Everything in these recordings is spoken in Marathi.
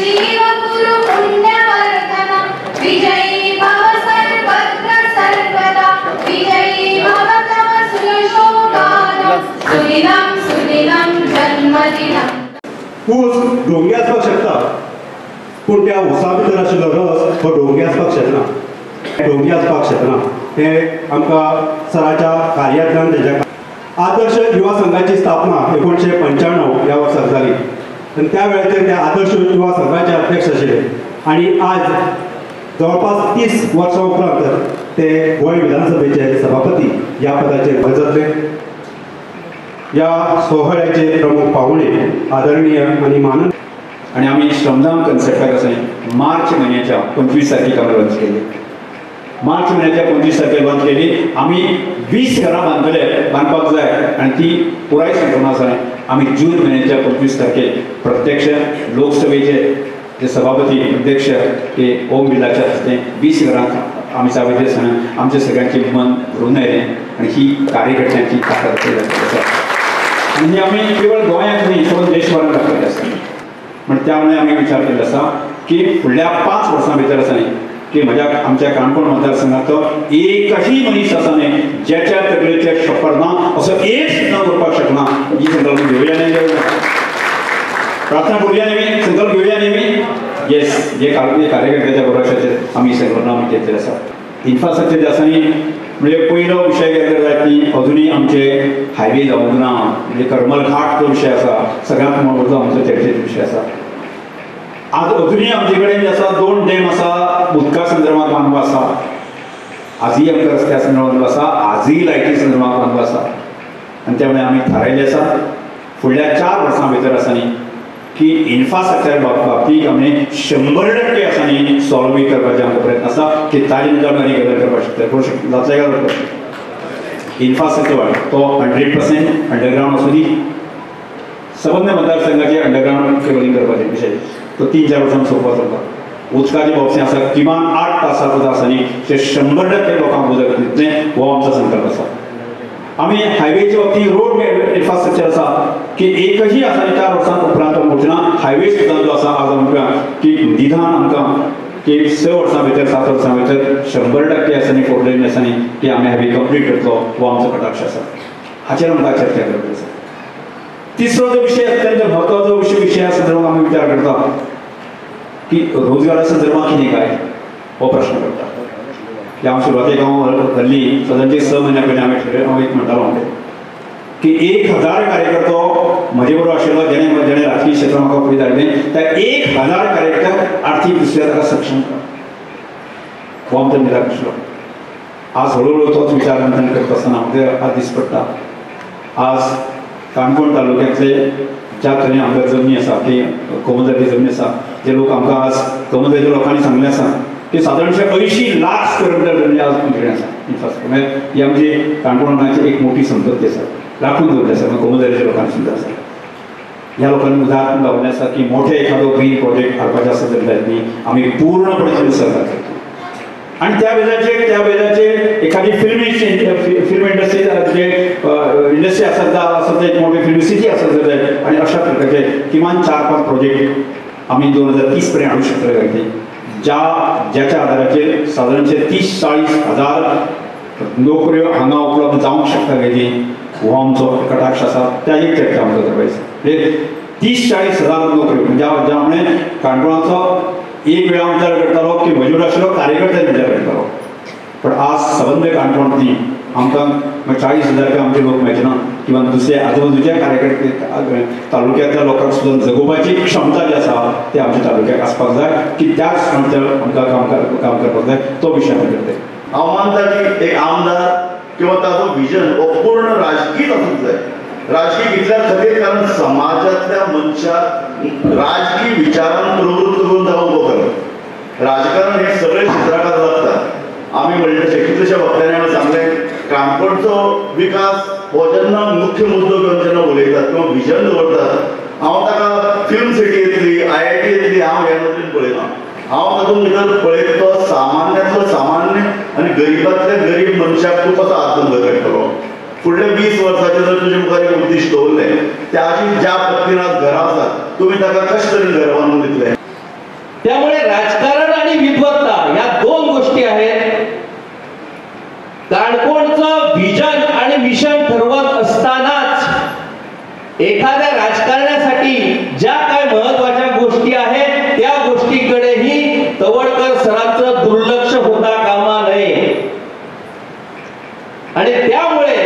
शिव गुरु पुण्यवर्धन विजयी भव सर्वत्र सर्वदा विजयी भव तव सुशोभानं सुदिनं सुदिनं जन्मदिनं. ऊस डोंगी आसपाक शकता पूण त्या ऊसा भितर आशिल्लो रस हो डोंगी आसपाक शकना. डोंगी आसपाक शकना हें आमकां सराच्या कार्यातल्यान तेज्या आदर्श युवा संघाची स्थापना 1995 ह्या वर्साक जाली आनी त्या वेळाचेर ते आदर्श युवा संघाचे अध्यक्ष आशिल्ले आनी आज जवळपास 30 वर्सां उपरांत ते गोंय विधानसभेचे सभापती ह्या पदाचेर जातले. ह्या सोहळ्याचे प्रमुख पाहुणे आदरणीय आनी मानन आणि आम्ही श्रमदान कन्सेप्टाक असें मार्च महिन्याच्या 25 तारखेक आमी लॉन्च केली. मार्च महिन्याच्या 25 तारखेक लॉन्च केली. आम्ही 20 घरां बांदपाक जाय आणि ती पुराय संकल्पना आसा. आम्ही जून महिन्याच्या 25 तारखेक प्रत्यक्ष लोकसभेचे जे सभापती अध्यक्ष ते ओम बिर्लाचे हस्ते 20 घरां आमी चावे दिले आसतना आमच्या सगळ्यांचे मन भरून आयलें आणि ही कार्यकर्त्यांची ताकद आसा. आणि ही आमी केवळ गोंयांत न्ही संपूर्ण देशभरात दाखयली आसा. म्हणजे त्यामुळे आम्ही विचार केला असा की फुडल्या 5 वर्सां भितर आसा न्ही की आमच्या काणकोण मतदारसंघाचो एकही मनीस आसा न्ही ज्याच्या तकलेचेर शप्पर ना असो एक सुद्दां करपाक शकना. ही संकल्पना घेवया न्ही प्रार्थना करूया न्ही संकल्प घेवया न्ही येस हे कार्यकर्त्याच्या भरोशाचेर आमी संकल्पना आमी घेतलेली आसा. इन्फ्रास्ट्रक्चर जे आसा न्ही म्हणजे पयलो विशय घेतलो जायत न्ही अजुनूय आमचे हायवे जावंक ना. म्हणजे करमल घाट जो विशय आसा सगळ्यांत महत्वाचो आमचो चर्चेचो विशय आसा. आज अजुनूय आमचे कडेन जे आसा 2 डॅम आसा उदका संदर्भात बांदप आसा. आजूय आमकां रस्त्या संदर्भात आसा आजूय लायटी संदर्भात बांदप आसा. आनी त्यामुळे आमी थारायलें आसा फुडल्या 4 वर्सां भितर आसा न्ही की इन्फ्रास्ट्रक्चर बाबतींत आमी 100% आसा न्ही सॉल्व करपाचे आमचो प्रयत्न आसा की ताजे नंतर आमी गरज करपाक शकता. करूं जातलें काय इन्फ्रास्ट्रक्चर तो 100% अंडरग्राउंड आसूं दी. सबंद मतदारसंघाचे अंडरग्राउंड केबलिंग करपाचे विशय तो 3-4 वर्सांनी सोंपपाक जाता. उदकाचे बाबतींत आसा किमान 8 तासां सुद्दां आसा न्ही ते 100% लोकांक उदक दितलें हो आमचो संकल्प आसा. आमी हायवेचे बाबतींत रोड इन्फ्रास्ट्रक्चर आसा की एकही आसा 4 वर्सां उपरांत पोवचना. हायवे सुद्दां जो आसा आज आमकां की निदान आमकां की 6 वर्सां भितर 7 वर्सां भितर 100% आसा न्ही 4 लेन आसा न्ही की आमी हायवे कंप्लीट करतलो हो आमचो कटाक्ष आसा. हाचेर आमकां चर्चा करपाची आसा. तिसरो जो विशय अत्यंत म्हत्वाचो विशय आसा संदर्भात आमी विचार करता की रोजगारा संदर्भात कितें काय हो प्रश्न करता. हांव सुरवातेक हल्ली सदांचे 6 म्हयन्या पयलीं हांव एक म्हणटालो की 1000 कार्यकर्तो म्हजे बरोबर आशिल्लो जेणे राजकीय क्षेत्रांत म्हाका फुडें धाडलें त्या 1000 कार्यकर्त्याक आर्थीक दृश्ट्या ताका सक्षम करप हो आमचो निर्धार आशिल्लो. आज हळूहळू तोच विचार मंथन करता आसतना म्हाका आज दीस पडटा आज काणकोण तालुक्यांतले ज्या तरेन आमकां जमनी आसा की कमोदराची जमनी आसा जे लोक आमकां आज कमोदराच्या लोकांनी सांगलें आसा की सादारणशे 80 लाख स्क्वेअर मिटर जमनी आज आमचे कडेन आसा इन्फ्रास्ट्रक्चर. म्हणजे ही आमची काणकोणाची एक मोठी संपत्ती आसा राखून दवरली आसा कमोदराच्या लोकांनी सुद्दां आसा. ह्या लोकांनी उदाहरण लावलें आसा की मोठे एखादो ग्रीन प्रोजेक्ट हाडपाचे आसा जाल्यार न्ही आमी पूर्णपणे सहकार्य करता. आणि त्या वेळाचे एखादी फिल्म इंडस्ट्री जे इंडस्ट्री आसा एक मोठी फिल्म सिटी आसा जाल्यार आणि अशा प्रकारचे किमान 4-5 प्रोजेक्ट आमी 2030 पर्यंत हाडूंक शकतले काय ज्याच्या आधाराचेर सादारणशे 30-40 हजार नोकऱ्यो हांगा उपलब्ध जावंक शकता काय हो आमचो कटाक्ष आसा. त्या एक चर्चा आमकां करपाची. म्हणजे 30-40 हजार नोकऱ्यो ज्यामुळे काणकोणाचो एक वेळा विचार करतालो की म्हजे आशिल्लो कार्यकर्त्यांनी विचार करतालो पण आज सबंद काणकोणांतली आमकां 40,000 आमचे लोक मेळचे ना किंवा दुसरे आजूबाजूच्या कार्यकर्ते तालुक्यातल्या लोकांक सुद्दां जगोवपाची क्षमता जी आसा ती आमच्या तालुक्याक आसपाक जाय की त्याच क्षमतेर आमकां काम करपाक जाय. तो विशय आमी करता. हांव मानता की एक आमदार किंवा ताचो विजन हो पूर्ण राजकीय आसूंक जाय. राजकीय कितल्या खातीर कारण समाजातल्या मनशाक राजकीय विचारान प्रवृत्त करून ताका उबो करप. राजकारण हे सगळे क्षेत्रांत लागता. आमी म्हणले तशें कितलेशे वक्त्यांनी हांवें सांगलें काणकोणचो विकास हो जेन्ना मुख्य मुद्दो घेवन जेन्ना उलयतात किंवा विजन दवरतात हांव ताका फिल्म सिटी येतली IIT येतली हांव ह्या नदरेन पळयना. हांव तातूंत भितर पळयता तो सामान्यांतलो सामान्य आनी गरीबांतल्या गरीब मनशाक तूं कसो आत्महत्या करतलो. फुडल्या 20 वर्सांचे जर तुजे मुखार एक उद्दिश्ट दवरलें त्या ज्या पद्दतीन आज घरां आसात तुमी ताका कशे तरेन घर बांदून दितले. राजकारण आणि विद्वत्ता या दोन गोष्टी आहेत. काणकोणचं व्हिजन आणि मिशन ठरवत असतानाच एखाद्या राजकारण्यासाठी ज्या काय महत्वाच्या गोष्टी आहेत त्या गोष्टीकडेही तवडकर सरांचं दुर्लक्ष होता कामा नये. आणि त्यामुळे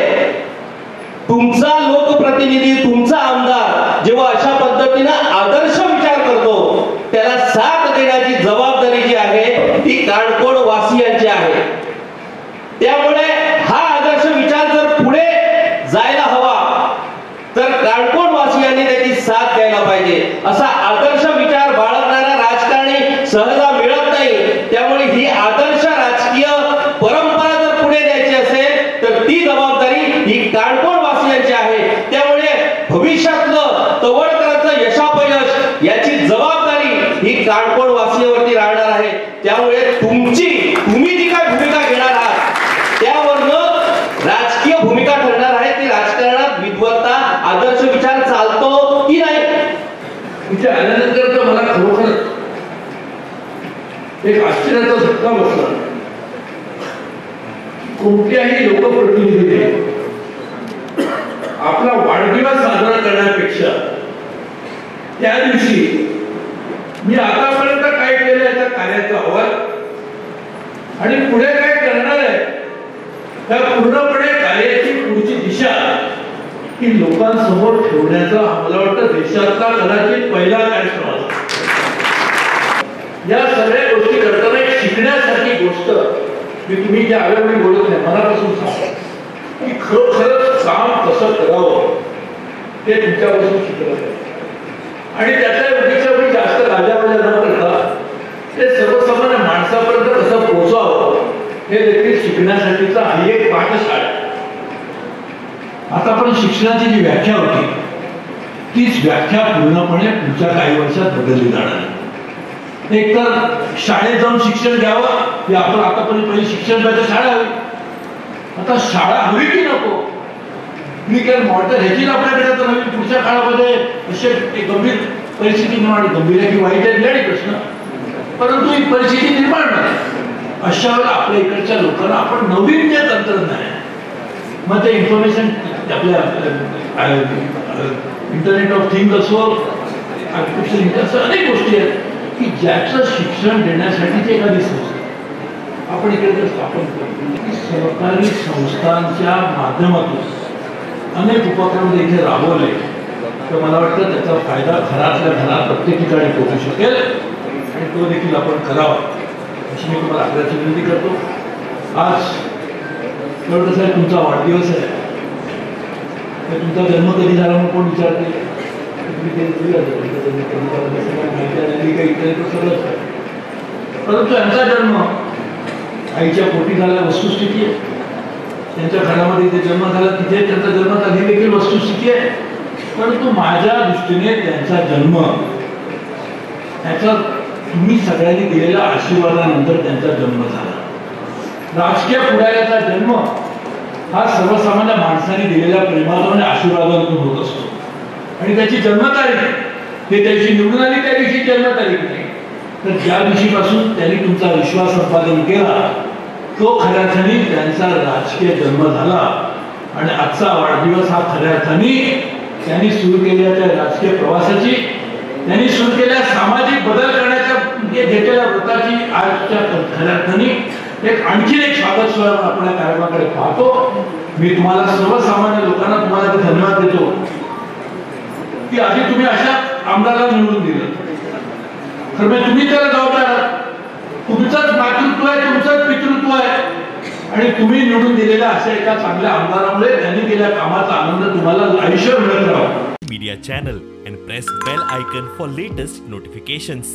तुमचा लोकप्रतिनिधी, तुमचा आमदार जेव्हा अशा पद्धतीनं आदर्श विचार करतो त्याला साथ देण्याची जबाबदारी जी आहे ती काणकोण वासियांची आहे. त्यामुळे हा आदर्श विचार जर पुढे जायला हवा तर काणकोण वासियांनी त्याची साथ द्यायला पाहिजे. असा आदर्श विचार बाळगणारा राजकारणी सहजा मिळत नाही. त्यामुळे ही आदर्श राजकीय परंपरा जर पुढे द्यायची असेल तर ती जबाबदारी ही काणकोण वासियांची आहे. त्यामुळे भविष्यातलं तवडकरांचं यशापयश याची जबाबदारी ही काणकोण वासियांवरती राहणार आहे. त्यामुळे तुम्ही जी काय भूमिका घेणार आहात त्यावरनं राजकीय भूमिका ठरणार आहे की राजकारणात विद्वत्ता आदर्श विचार चालतो की नाही. इथे आल्यानंतर तर मला खरोखर एक आश्चर्याचा धक्का बसला. कोणत्याही लोकप्रतिनिधीने आपला वाढदिवस साजरा करण्यापेक्षा त्या दिवशी मी आतापर्यंत काय केलं याच्या कार्याचा अहवाल आणि पुढे काय करणार आहे त्या पूर्णपणे कार्याची पुढची दिशा ही लोकांसमोर ठेवण्याचा मला वाटतं देशातला कदाचित पहिला कार्यक्रम होता. या सगळ्या गोष्टी करताना एक शिकण्यासारखी गोष्ट मी तुम्ही ज्या आल्यामुळे बोलत नाही मनापासून सांगा की खरोखरच काम कसं करावं ते तुमच्यापासून शिकलं पाहिजे. आणि त्याच्या उद्देशावर जास्त गाजावाजा न करता ते सर्वसामान्य माणसापर्यंत कसं पोहोचावं हे देखील शिकण्यासाठीचा ही एक पाठशाळा. आता पण शिक्षणाची जी व्याख्या होती तीच व्याख्या पूर्णपणे पुढच्या काही वर्षात बदलली जाणार आहे. एक तर शाळेत जाऊन शिक्षण घ्यावं हे आपण आतापर्यंत पहिले शिक्षण घ्यायचं शाळा हवी. आता शाळा हवी की नको मी काय मॉडल ह्याची आपल्याकडे तर हवी. पुढच्या काळामध्ये असे एक गंभीर परिस्थिती निर्माण, गंभीर आहे की वाईट आहे वेगळी प्रश्न, परंतु ही परिस्थिती निर्माण नाही. अशा वेळेला आपल्या इकडच्या लोकांना आपण नवीन जे तंत्रज्ञान मग ते इन्फॉर्मेशन आपल्या इंटरनेट ऑफ थिंग्स असो, आर्टिफिशियल इंटेलिजन्स अनेक गोष्टी आहेत की ज्याचं शिक्षण देण्यासाठीची एखादी संस्था आपण इकडे जर स्थापन करतो. सहकारी संस्थांच्या माध्यमातून अनेक उपक्रम इथे राबवले तर मला वाटतं त्याचा फायदा घरातल्या घरात प्रत्येक ठिकाणी पोहोचू शकेल आणि तो देखील आपण करावा अशी मी तुम्हाला आग्रहाची विनंती करतो. आज एवढं साहेब तुमचा वाढदिवस आहे, तुमचा जन्म कधी झाला म्हणून कोण विचारते परंतु यांचा जन्म आईच्या पोटी झाला वस्तुस्थिती आहे. त्यांच्या घरामध्ये इथे जन्म झाला तिथे त्यांचा जन्म झाली देखील वस्तुस्थिती आहे. परंतु माझ्या दृष्टीने त्यांचा जन्म त्याचा तुम्ही सगळ्यांनी दिलेल्या आशीर्वादानंतर त्यांचा जन्म झाला. राजकीय पुढाऱ्याचा जन्म हा सर्वसामान्य माणसाने दिलेल्या प्रेमातून आणि आशीर्वादातून होत असतो आणि त्याची जन्मतारीख ते त्या दिवशी निवडून आली त्या दिवशी जन्मतारीख नाही तर ज्या दिवशीपासून त्यांनी तुमचा विश्वास संपादन केला तो खऱ्या अर्थाने त्यांचा राजकीय जन्म झाला. आणि आजचा वाढदिवस हा खऱ्या अर्थाने त्यांनी सुरू केलेल्या त्या राजकीय प्रवासाची, त्यांनी सुरू केलेल्या सामाजिक बदल करण्याच्या घेतलेल्या व्रताची आजच्या खऱ्या अर्थाने एक आणखी एक स्वागत सोहळा आपल्या कार्यक्रमाकडे पाहतो. मी तुम्हाला सर्वसामान्य लोकांना तुम्हाला धन्यवाद देतो की आधी तुम्ही अशा आमदाराला निवडून दिलं. तर मी तुम्ही त्याला जबाबदार, तुमचंच मातृत्व आहे, तुमचंच पितृत्व आहे आणि तुम्ही निवडून दिलेल्या अशा एका चांगल्या आमदारामुळे त्यांनी केलेल्या कामाचा आनंद तुम्हाला आयुष्य मिळत राहावा. Media channel and press bell icon for latest notifications.